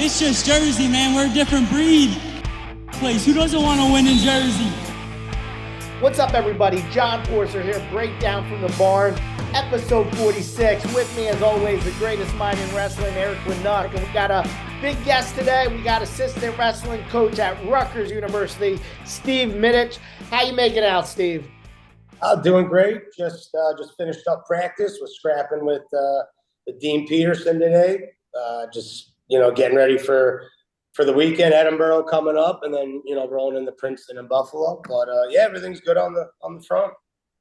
It's just Jersey, man. We're a different breed. Place. Who doesn't want to win in Jersey? What's up, everybody? John Forcer here, Breakdown from the Barn, episode 46. With me, as always, the greatest mind in wrestling, Eric Winuck. And we got a big guest today. We got assistant wrestling coach at Rutgers University, Steve Mytych. How you making out, Steve? Doing great. Just finished up practice. Was scrapping with the Dean Peterson today. Getting ready for the weekend. Edinburgh coming up, and then rolling into Princeton and Buffalo. But everything's good on the front.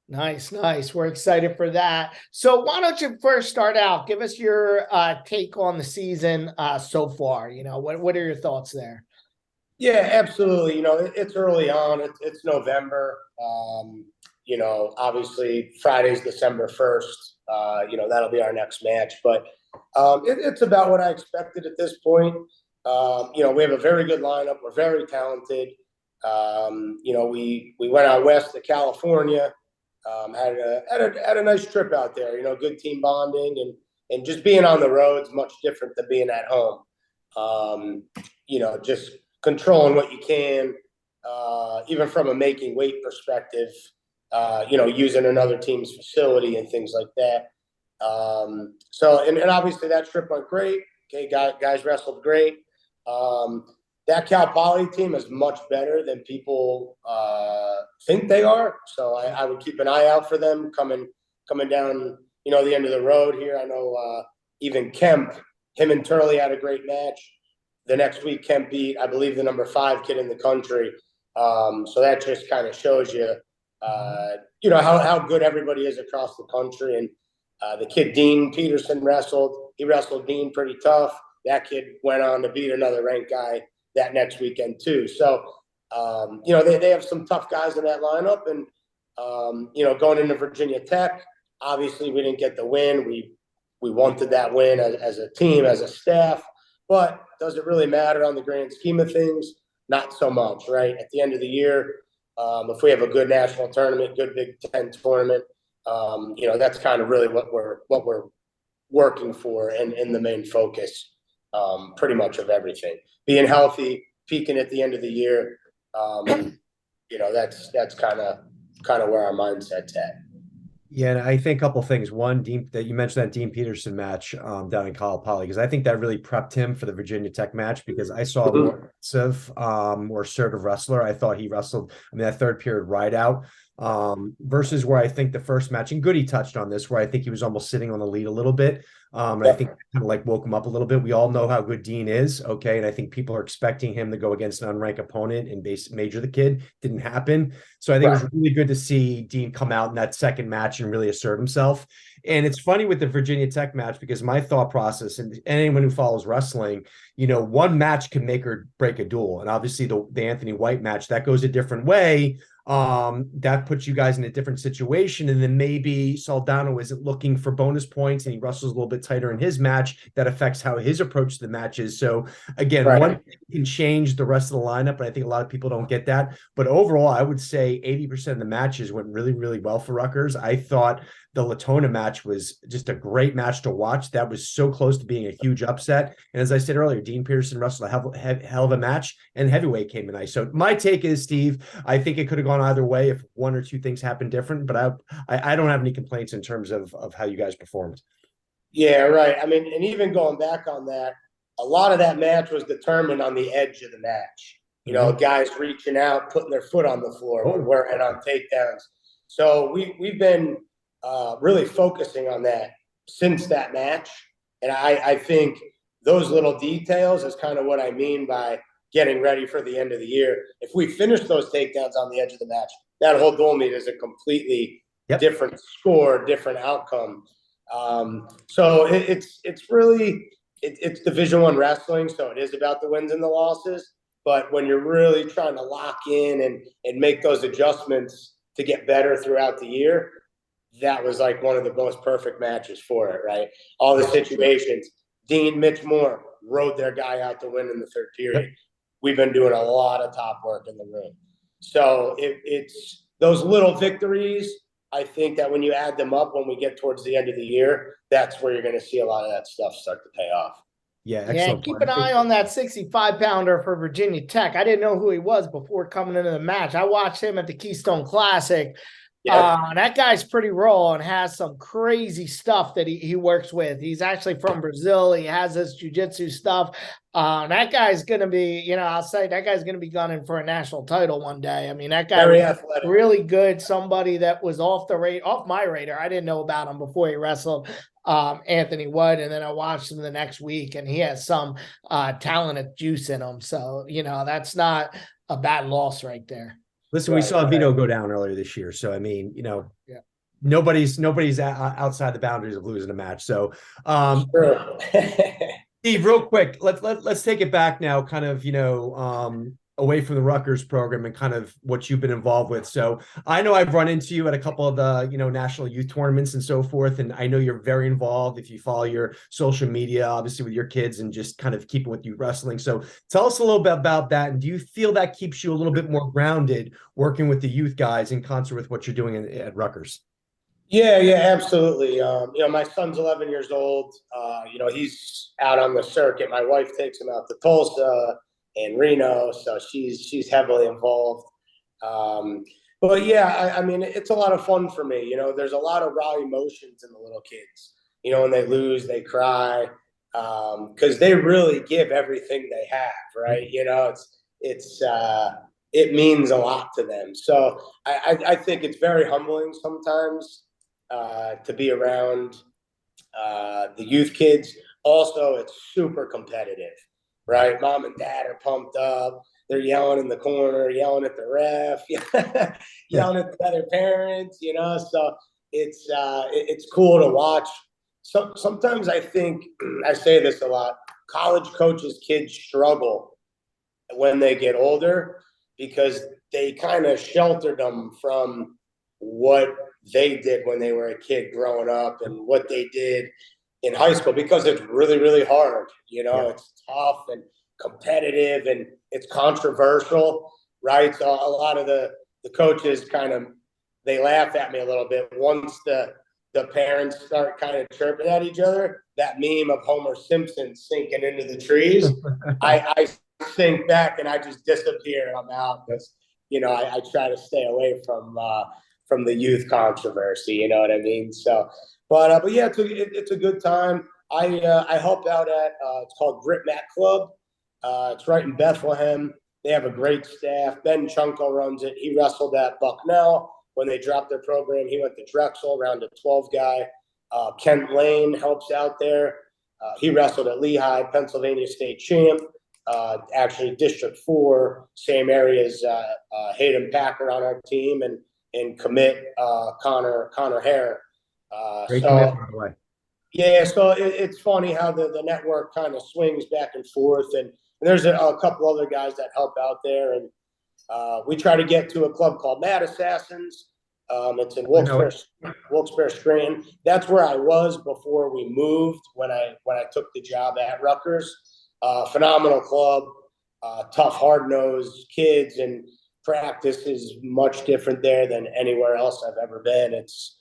Nice. We're excited for that. So why don't you first start out? Give us your take on the season so far. What are your thoughts there? Yeah, absolutely. It's early on. It's November. Obviously Friday's December 1st. That'll be our next match. But it's about what I expected at this point. We have a very good lineup. We're very talented. We went out west to California. Had a nice trip out there. Good team bonding and just being on the road is much different than being at home. Just controlling what you can, even from a making weight perspective. Using another team's facility and things like that. And obviously that trip went great. Okay, guys wrestled great. That Cal Poly team is much better than people think they are. So I would keep an eye out for them coming down, the end of the road here. I know even Kemp, him and Turley had a great match. The next week, Kemp beat, I believe, the number 5 kid in the country. So that just kind of shows you, how good everybody is across the country. And the kid Dean Peterson wrestled. He wrestled Dean pretty tough. That kid went on to beat another ranked guy that next weekend too. So, they have some tough guys in that lineup. And, going into Virginia Tech, obviously we didn't get the win. We wanted that win as a team, as a staff. But does it really matter on the grand scheme of things? Not so much, right? At the end of the year, if we have a good national tournament, good Big Ten tournament, that's kind of really what we're working for and the main focus, pretty much of everything. Being healthy, peaking at the end of the year, that's kind of where our mindset's at. Yeah, and I think a couple of things. One, that you mentioned that Dean Peterson match down in Cal Poly, because I think that really prepped him for the Virginia Tech match, because I saw a more aggressive, more assertive wrestler. I thought he wrestled, that third period ride out versus where I think the first match, and Goody touched on this, where I think he was almost sitting on the lead a little bit. And I think kind of woke him up a little bit. We all know how good Dean is, okay? And I think people are expecting him to go against an unranked opponent and major the kid. Didn't happen. So I think it was really good to see Dean come out in that second match and really assert himself. And it's funny with the Virginia Tech match, because my thought process, and anyone who follows wrestling, one match can make or break a duel. And obviously the Anthony White match, that goes a different way. That puts you guys in a different situation, and then maybe Saldano isn't looking for bonus points and he wrestles a little bit tighter in his match. That affects how his approach to the match is. So again, one thing can change the rest of the lineup, and I think a lot of people don't get that. But overall, I would say 80% of the matches went really, really well for Rutgers. I thought the Latona match was just a great match to watch. That was so close to being a huge upset. And as I said earlier, Dean Peterson wrestled a hell of a match, and heavyweight came in nice. So my take is, Steve, I think it could have gone either way if one or two things happened different, but I don't have any complaints in terms of how you guys performed. Yeah, right. And even going back on that, a lot of that match was determined on the edge of the match. Guys reaching out, putting their foot on the floor, and on takedowns. So we've been really focusing on that since that match. And I think those little details is kind of what I mean by getting ready for the end of the year. If we finish those takedowns on the edge of the match, that whole dual meet is a completely different score, different outcome. So it's really Division I wrestling, so it is about the wins and the losses. But when you're really trying to lock in and make those adjustments to get better throughout the year, that was one of the most perfect matches for it, right? All the situations. Dean, Mitch Moore rode their guy out to win in the third period. We've been doing a lot of top work in the room. So it's those little victories. I think that when you add them up, when we get towards the end of the year, that's where you're going to see a lot of that stuff start to pay off. Yeah, Yeah, excellent keep point. an eye on that 65-pounder for Virginia Tech. I didn't know who he was before coming into the match. I watched him at the Keystone Classic. That guy's pretty raw and has some crazy stuff that he works with. He's actually from Brazil. He has this jiu-jitsu stuff. That guy's going to be, I'll say that guy's going to be gunning for a national title one day. I mean, that guy Very was athletic. really good. Somebody that was off my radar. I didn't know about him before he wrestled Anthony Wood. And then I watched him the next week, and he has some talented juice in him. So, that's not a bad loss right there. Listen, we saw Vito go down earlier this year. So, I mean, nobody's outside the boundaries of losing a match. So, Steve, real quick, let's take it back now, kind of, away from the Rutgers program and kind of what you've been involved with. So I know I've run into you at a couple of the, national youth tournaments and so forth. And I know you're very involved if you follow your social media, obviously with your kids and just kind of keeping with you wrestling. So tell us a little bit about that. And do you feel that keeps you a little bit more grounded working with the youth guys in concert with what you're doing at Rutgers? Yeah, absolutely. My son's 11 years old. He's out on the circuit. My wife takes him out to Tulsa and Reno, so she's heavily involved. But yeah, I mean, it's a lot of fun for me. There's a lot of raw emotions in the little kids. When they lose, they cry because they really give everything they have, right? It means a lot to them. So I think it's very humbling sometimes to be around the youth kids. Also, it's super competitive. Right, mom and dad are pumped up. They're yelling in the corner, yelling at the ref, yelling at the other parents. So it's cool to watch. So sometimes I think I say this a lot. College coaches' kids struggle when they get older because they kind of sheltered them from what they did when they were a kid growing up and what they did in high school, because it's really, really hard. It's tough and competitive and it's controversial, right? So a lot of the coaches they laugh at me a little bit once the parents start kind of chirping at each other. That meme of Homer Simpson sinking into the trees, I sink back and I just disappear and I'm out because I try to stay away from the youth controversy. You know what I mean? So. But yeah, it's a good time. I help out at it's called Grit Mat Club. It's right in Bethlehem. They have a great staff. Ben Chunko runs it. He wrestled at Bucknell when they dropped their program. He went to Drexel, round a 12 guy. Kent Lane helps out there. He wrestled at Lehigh, Pennsylvania State champ. Actually, District 4, same area as Hayden Packer on our team, and commit Connor Hare. Great commit, by the way. Yeah, so it's funny how the network kind of swings back and forth, and there's a couple other guys that help out there, and we try to get to a club called Mad Assassins. It's in Wilkes-Barre, Scranton. That's where I was before we moved when I took the job at Rutgers. Phenomenal club, tough, hard-nosed kids, and practice is much different there than anywhere else I've ever been. It's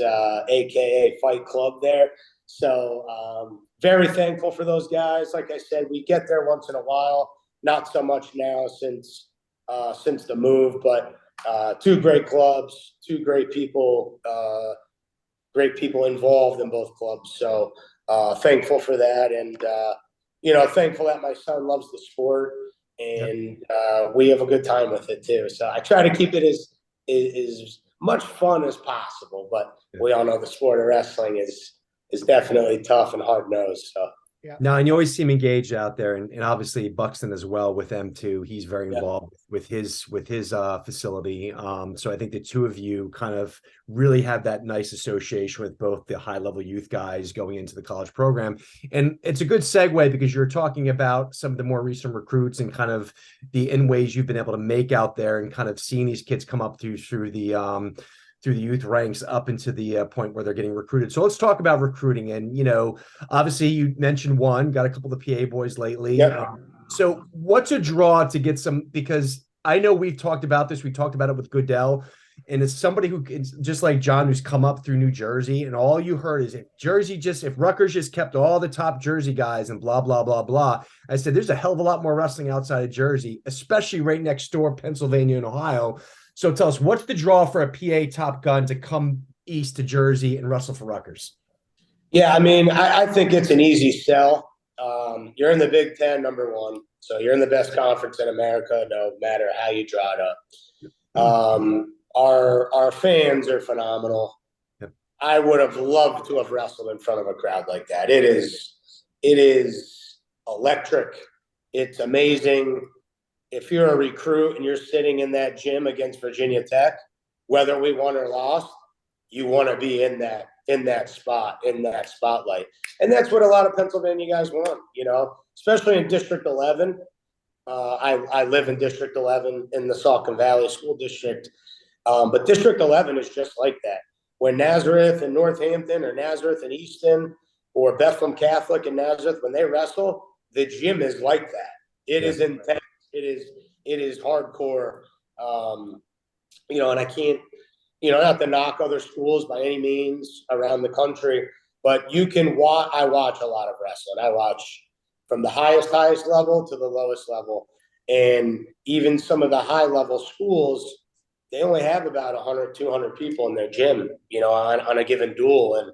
AKA Fight Club there. So very thankful for those guys. Like I said, we get there once in a while, not so much now since the move, but two great clubs, two great people involved in both clubs. So thankful for that. And, thankful that my son loves the sport and we have a good time with it too. So I try to keep it as much fun as possible, but we all know the sport of wrestling is definitely tough and hard-nosed. So No, and you always see him engaged out there, and obviously Buxton as well with them too. He's very involved with his facility. So I think the two of you kind of really have that nice association with both the high level youth guys going into the college program. And it's a good segue because you're talking about some of the more recent recruits and kind of the in ways you've been able to make out there and kind of seeing these kids come up through the youth ranks up into the point where they're getting recruited. So let's talk about recruiting. And, obviously you mentioned got a couple of PA boys lately. Yep. So what's a draw to get some, because I know we've talked about this. We talked about it with Goodell. And it's somebody who, it's just like John, who's come up through New Jersey, and all you heard is if Rutgers just kept all the top Jersey guys and blah, blah, blah, blah. I said, there's a hell of a lot more wrestling outside of Jersey, especially right next door, Pennsylvania and Ohio. So tell us, what's the draw for a PA Top Gun to come east to Jersey and wrestle for Rutgers? Yeah, I mean, I think it's an easy sell. You're in the Big Ten, number one. So you're in the best conference in America, no matter how you draw it up. Our fans are phenomenal. Yep. I would have loved to have wrestled in front of a crowd like that. It is electric. It's amazing. If you're a recruit and you're sitting in that gym against Virginia Tech, whether we won or lost, you want to be in that spot, in that spotlight. And that's what a lot of Pennsylvania guys want, especially in District 11. I live in District 11 in the Saucon Valley School District. But District 11 is just like that. When Nazareth and Northampton, or Nazareth and Easton, or Bethlehem Catholic and Nazareth, when they wrestle, the gym is like that. It is intense. It is hardcore. And I can't, not to knock other schools by any means around the country, but you can watch. I watch a lot of wrestling. I watch from the highest level to the lowest level, and even some of the high level schools, they only have about 100, 200 people in their gym, on a given duel. And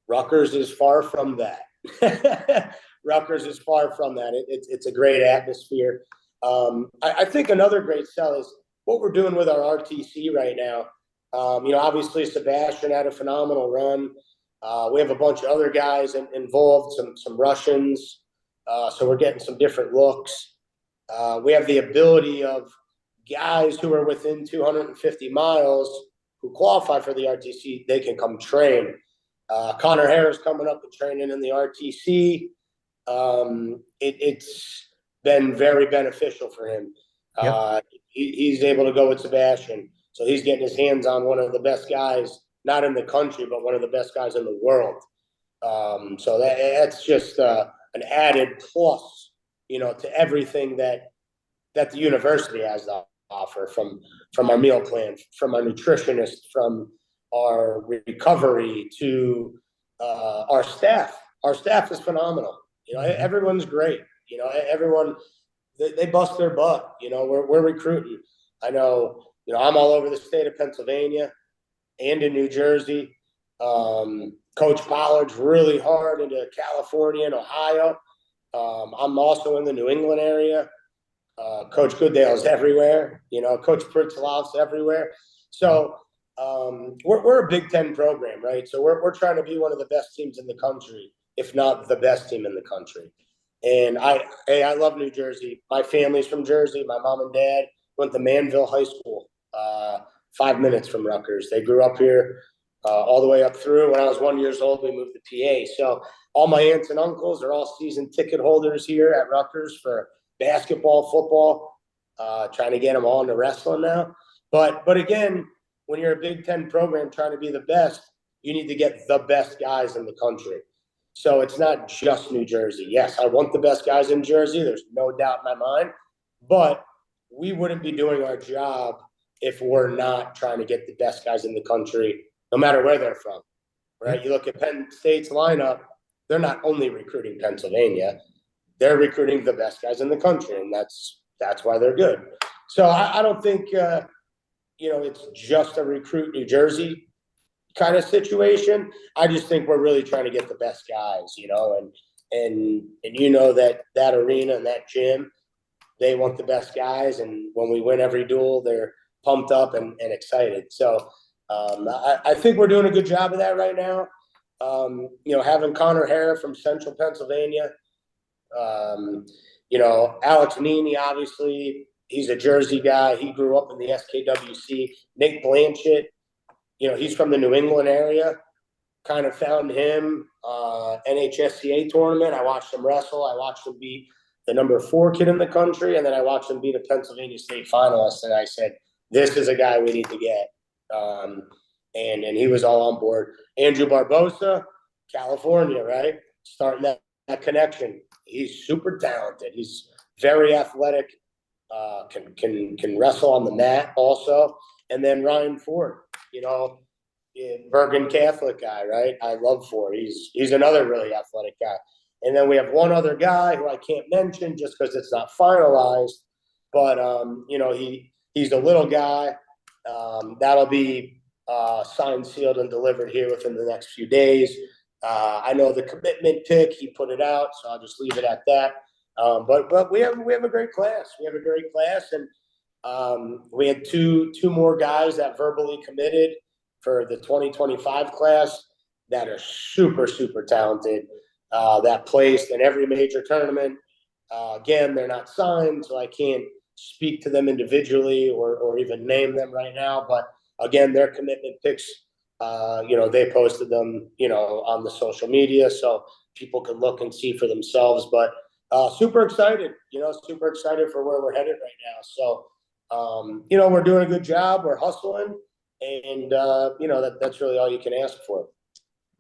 Rutgers is far from that. Rutgers is far from that. It's a great atmosphere. I think another great sell is what we're doing with our RTC right now. Obviously Sebastian had a phenomenal run. We have a bunch of other guys involved, some Russians. So we're getting some different looks. We have the ability of guys who are within 250 miles who qualify for the RTC, they can come train. Connor Harris coming up and training in the RTC. It's been very beneficial for him. Yep. He's able to go with Sebastian. So he's getting his hands on one of the best guys, not in the country, but one of the best guys in the world. So that's just an added plus, to everything that the university has to offer, from our meal plan, from our nutritionist, from our recovery to our staff. Our staff is phenomenal. Everyone's great. Everyone, they bust their butt. We're recruiting. I know, I'm all over the state of Pennsylvania and in New Jersey. Coach Pollard's really hard into California and Ohio. I'm also in the New England area. Coach Goodale's everywhere. Coach Pritzloff's everywhere. So we're a Big Ten program, right? So we're trying to be one of the best teams in the country, if not the best team in the country. And I love New Jersey. My family's from Jersey. My mom and dad went to Manville High School, 5 minutes from Rutgers. They grew up here all the way up through. When I was 1 year old, we moved to PA. So all my aunts and uncles are all season ticket holders here at Rutgers for basketball, football, trying to get them all into wrestling now. But again, when you're a Big Ten program trying to be the best, you need to get the best guys in the country. So it's not just New Jersey. Yes, I want the best guys in Jersey. There's no doubt in my mind. But we wouldn't be doing our job if we're not trying to get the best guys in the country, no matter where they're from, right? You look at Penn State's lineup, they're not only recruiting Pennsylvania, they're recruiting the best guys in the country, and that's why they're good. So I don't think, it's just a recruit New Jersey kind of situation. I just think we're really trying to get the best guys, and that arena and that gym, they want the best guys. And when we win every duel, they're pumped up and excited. So I think we're doing a good job of that right now. Having Connor Hara from Central Pennsylvania, Alex Nini, obviously, he's a Jersey guy. He grew up in the SKWC. Nick Blanchett, he's from the New England area. Kind of found him NHSCA tournament. I watched him wrestle. I watched him beat the number 4 kid in the country, and then I watched him beat a Pennsylvania State finalist. And I said, this is a guy we need to get. And he was all on board. Andrew Barbosa, California, right? Starting that connection. He's super talented. He's very athletic. Can wrestle on the mat also. and then Ryan Ford, Bergen Catholic guy, right? I love Ford. He's another really athletic guy. And then we have one other guy who I can't mention just because it's not finalized, but he's a little guy. That'll be signed, sealed, and delivered here within the next few days. I know the commitment pick, he put it out, so I'll just leave it at that. But we have a great class. We have a great class, and we had two more guys that verbally committed for the 2025 class that are super, super talented, that placed in every major tournament. Again, they're not signed, so I can't speak to them individually or even name them right now. But again, their commitment picks, they posted them, on the social media, so people can look and see for themselves. But super excited, super excited for where we're headed right now. So, we're doing a good job. We're hustling, and that's really all you can ask for.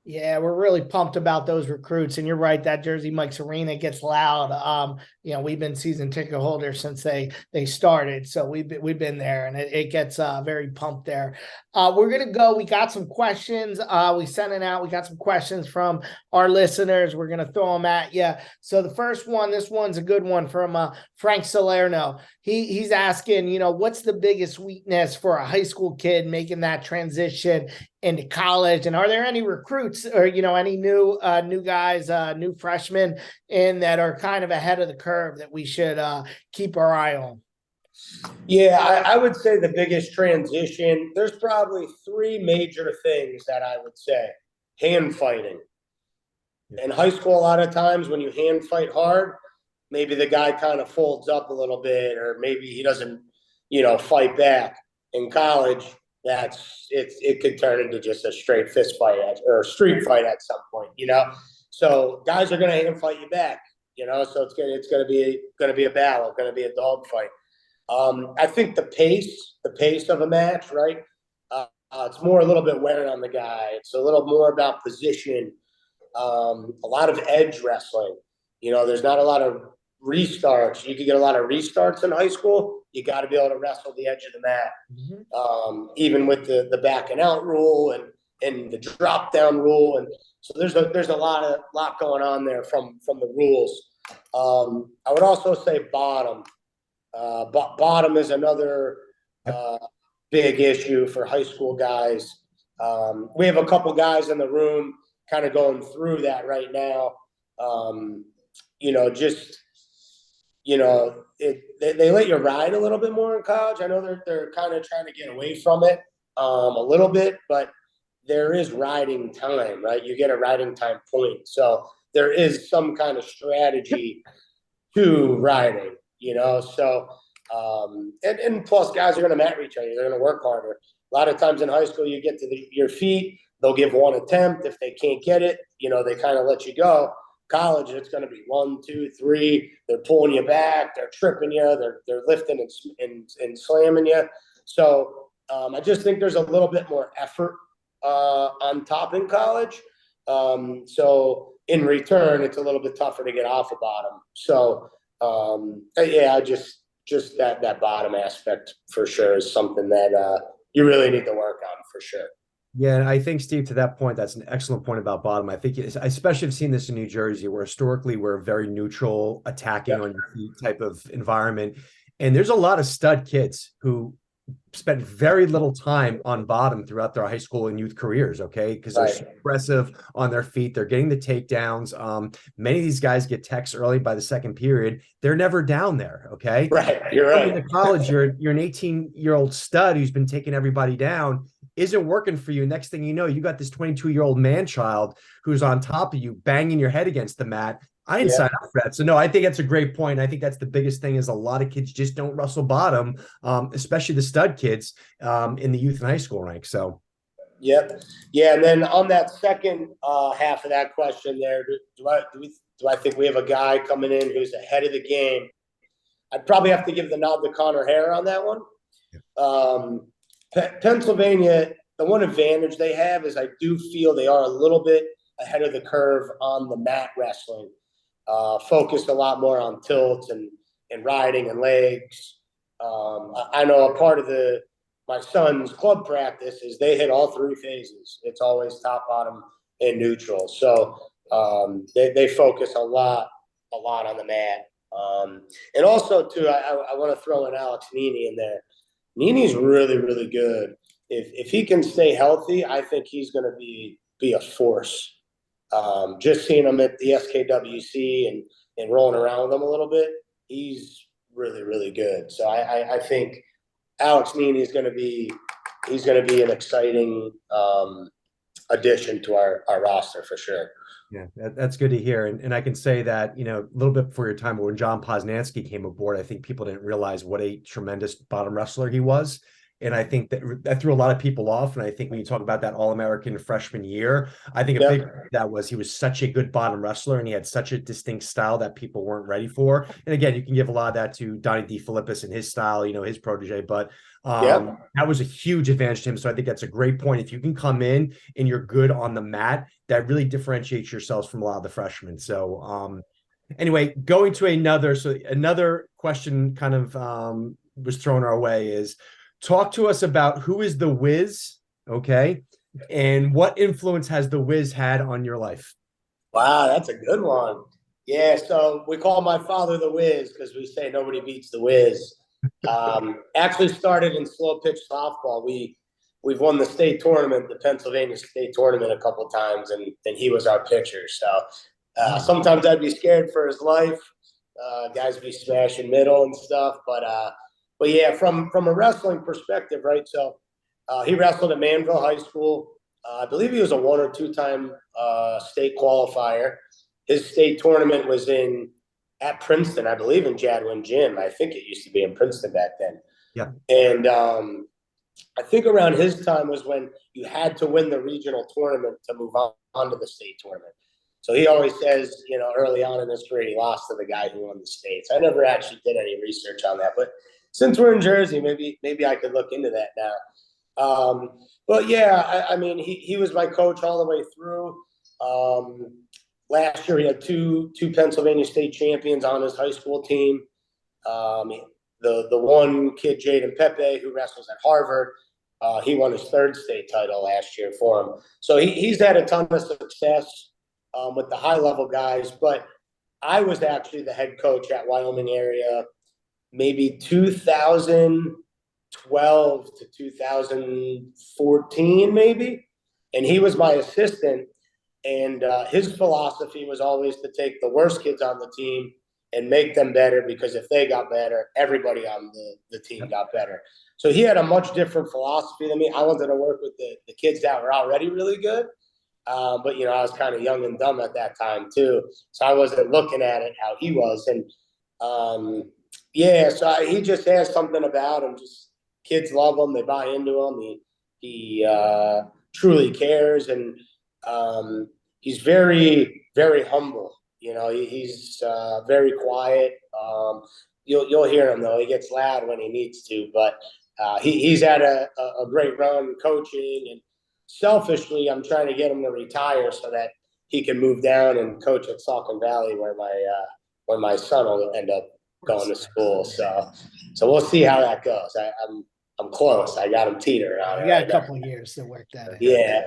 Yeah, we're really pumped about those recruits, and you're right, that Jersey Mike's Arena gets loud. We've been season ticket holders since they started, so we've been there, and it gets very pumped there. We're gonna go. We got some questions. We sent it out. We got some questions from our listeners. We're gonna throw them at you. So the first one, this one's a good one from Frank Salerno. He's asking, what's the biggest weakness for a high school kid making that transition into college, and are there any recruits or any new guys, new freshmen in that are kind of ahead of the curve that we should keep our eye on? Yeah, I would say the biggest transition, there's probably three major things that I would say. Hand fighting. In high school, a lot of times when you hand fight hard, maybe the guy kind of folds up a little bit, or maybe he doesn't, fight back. In college, it could turn into just a straight fist fight or street fight at some point, So guys are going to hand fight you back, so it's going to be a battle, going to be a dog fight. I think the pace of a match, right? It's a little bit wearing on the guy. It's a little more about position, a lot of edge wrestling. There's not a lot of restarts. You can get a lot of restarts in high school. You got to be able to wrestle the edge of the mat, even with the backing out rule and the drop down rule. And so there's a lot going on there from the rules. I would also say bottom. Bottom is another big issue for high school guys. We have a couple guys in the room kind of going through that right now. They let you ride a little bit more in college. I know they're kind of trying to get away from it a little bit, but there is riding time, right? You get a riding time point. So there is some kind of strategy to riding, So, and plus guys are going to mat reach on you. They're going to work harder. A lot of times in high school, you get to your feet, they'll give one attempt. If they can't get it, they kind of let you go. College, it's going to be 1, 2, 3. They're pulling you back. They're tripping you. They're lifting and slamming you. So I just think there's a little bit more effort on top in college. So in return, it's a little bit tougher to get off the bottom. So just that bottom aspect for sure is something that you really need to work on for sure. Yeah, and I think, Steve, to that point, that's an excellent point about bottom. I think I especially have seen this in New Jersey, where historically we're a very neutral, attacking on your feet type of environment. And there's a lot of stud kids who spent very little time on bottom throughout their high school and youth careers, okay? Because they're so aggressive on their feet. They're getting the takedowns. Many of these guys get techs early by the second period. They're never down there, okay? Right, you're right. In college, you're an 18-year-old stud who's been taking everybody down. Isn't working for you. Next thing you know, you got this 22-year-old man child who's on top of you, banging your head against the mat. I didn't sign up for that. So no, I think that's a great point. I think that's the biggest thing is a lot of kids just don't wrestle bottom, especially the stud kids in the youth and high school ranks. So, yep. Yeah. And then on that second half of that question there, do I think we have a guy coming in who's ahead of the game? I'd probably have to give the nod to Connor Hare on that one. Pennsylvania, the one advantage they have is I do feel they are a little bit ahead of the curve on the mat wrestling, focused a lot more on tilts and riding and legs. I know a part of my son's club practice is they hit all three phases. It's always top, bottom, and neutral. So they focus a lot on the mat. And also too, I want to throw in Alex Nini in there. Nini's really, really good. If he can stay healthy, I think he's going to be a force. Just seeing him at the SKWC and rolling around with him a little bit, he's really, really good. So I think Alex Nini is going to be an exciting addition to our roster for sure. Yeah, that's good to hear. And I can say that, you know, a little bit before your time, when John Poznansky came aboard, I think people didn't realize what a tremendous bottom wrestler he was. And I think that threw a lot of people off. And I think when you talk about that All-American freshman year, I think a big part of that was he was such a good bottom wrestler and he had such a distinct style that people weren't ready for. And again, you can give a lot of that to Donnie DeFilippis and his style, you know, his protege, but that was a huge advantage to him. So I think that's a great point. If you can come in and you're good on the mat, that really differentiates yourselves from a lot of the freshmen. So anyway, going to another question kind of was thrown our way is, talk to us about who is the Wiz, okay? And what influence has the Wiz had on your life? Wow, that's a good one. Yeah, so we call my father the Wiz because we say nobody beats the Wiz. Actually started in slow pitch softball. We've won the state tournament, the Pennsylvania state tournament, a couple of times, and he was our pitcher. So sometimes I'd be scared for his life. Guys be smashing middle and stuff, but yeah, from a wrestling perspective, right? So he wrestled at Manville High School. I believe he was a 1 or 2 time state qualifier. His state tournament was at Princeton, I believe, in Jadwin Gym. I think it used to be in Princeton back then. Yeah. And I think around his time was when you had to win the regional tournament to move on to the state tournament. So he always says, you know, early on in his career, he lost to the guy who won the states. I never actually did any research on that, but since we're in Jersey, maybe I could look into that now. But yeah, I mean, he was my coach all the way through. Last year, he had two Pennsylvania state champions on his high school team. The one kid, Jaden Pepe, who wrestles at Harvard, he won his 3rd state title last year for him. So he's had a ton of success with the high-level guys. But I was actually the head coach at Wyoming area maybe 2012 to 2014 maybe, and he was my assistant, and his philosophy was always to take the worst kids on the team and make them better, because if they got better, everybody on the team got better. So he had a much different philosophy than me. I wanted to work with the kids that were already really good, but you know, I was kind of young and dumb at that time too, so I wasn't looking at it how he was. And yeah, so he just has something about him. Just kids love him; they buy into him. He truly cares, and he's very, very humble. You know, he's very quiet. You'll hear him though; he gets loud when he needs to. But he's had a great run coaching, and selfishly, I'm trying to get him to retire so that he can move down and coach at Saucon Valley, where my son will end up going to school. So we'll see how that goes. I'm close. I got him teeter on. You got a couple of years to work that in. Yeah.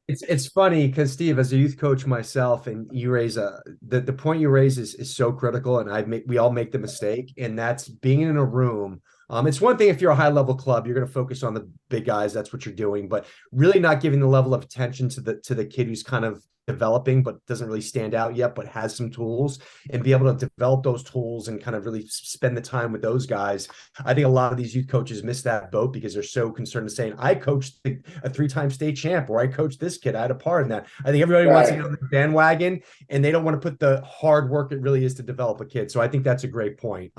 It's funny because, Steve, as a youth coach myself, and you raise the point you raise is so critical, and we all make the mistake, and that's being in a room. It's one thing if you're a high level club, you're going to focus on the big guys. That's what you're doing, but really not giving the level of attention to the kid who's kind of developing, but doesn't really stand out yet, but has some tools, and be able to develop those tools and kind of really spend the time with those guys. I think a lot of these youth coaches miss that boat because they're so concerned in saying, I coached a 3-time state champ, or I coached this kid. I had a part in that. I think everybody wants to get on the bandwagon, and they don't want to put the hard work it really is to develop a kid. So I think that's a great point.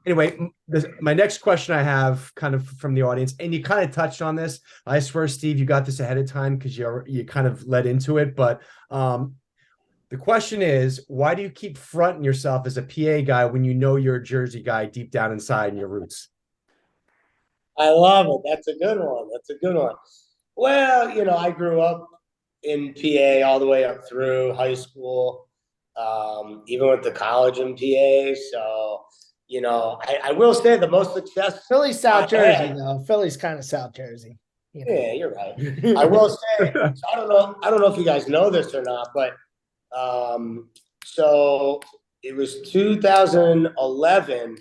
Anyway, my next question I have kind of from the audience, and you kind of touched on this. I swear, Steve, you got this ahead of time because you kind of led into it. But the question is, why do you keep fronting yourself as a PA guy when you know you're a Jersey guy deep down inside in your roots? I love it. That's a good one. Well, you know, I grew up in PA all the way up through high school, even went to college in PA. So I will say the most success. Philly's South I Jersey, had- though. Philly's kind of South Jersey. Yeah, you're right. I will say, so I don't know if you guys know this or not, but so it was 2011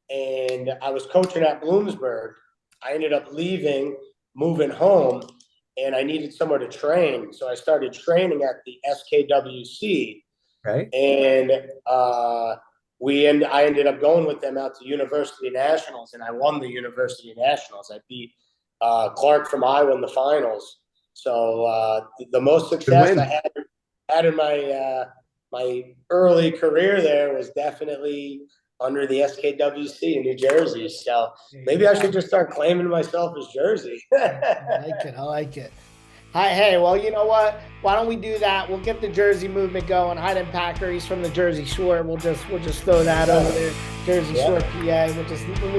and I was coaching at Bloomsburg. I ended up leaving, moving home, and I needed somewhere to train. So I started training at the SKWC. Right. And I ended up going with them out to University Nationals, and I won the University Nationals. I beat Clark from Iowa in the finals. So the most success I had in my early career there was definitely under the SKWC in New Jersey. So maybe I should just start claiming myself as Jersey. I like it. Hey, well, you know what? Why don't we do that? We'll get the Jersey movement going. Hayden Packer, he's from the Jersey Shore. We'll just throw that over there. Jersey Shore, PA.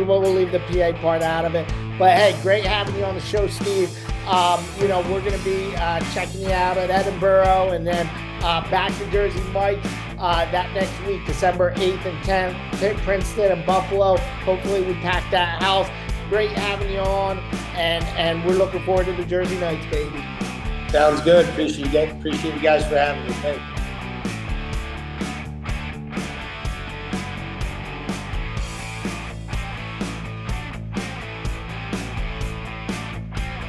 We'll leave the PA part out of it. But hey, great having you on the show, Steve. We're going to be checking you out at Edinburgh and then back to Jersey Mike that next week, December 8th and 10th. Hit Princeton and Buffalo. Hopefully we pack that house. Great having you on, and we're looking forward to the Jersey Nights, baby. Sounds good. Appreciate you guys for having me. Thanks.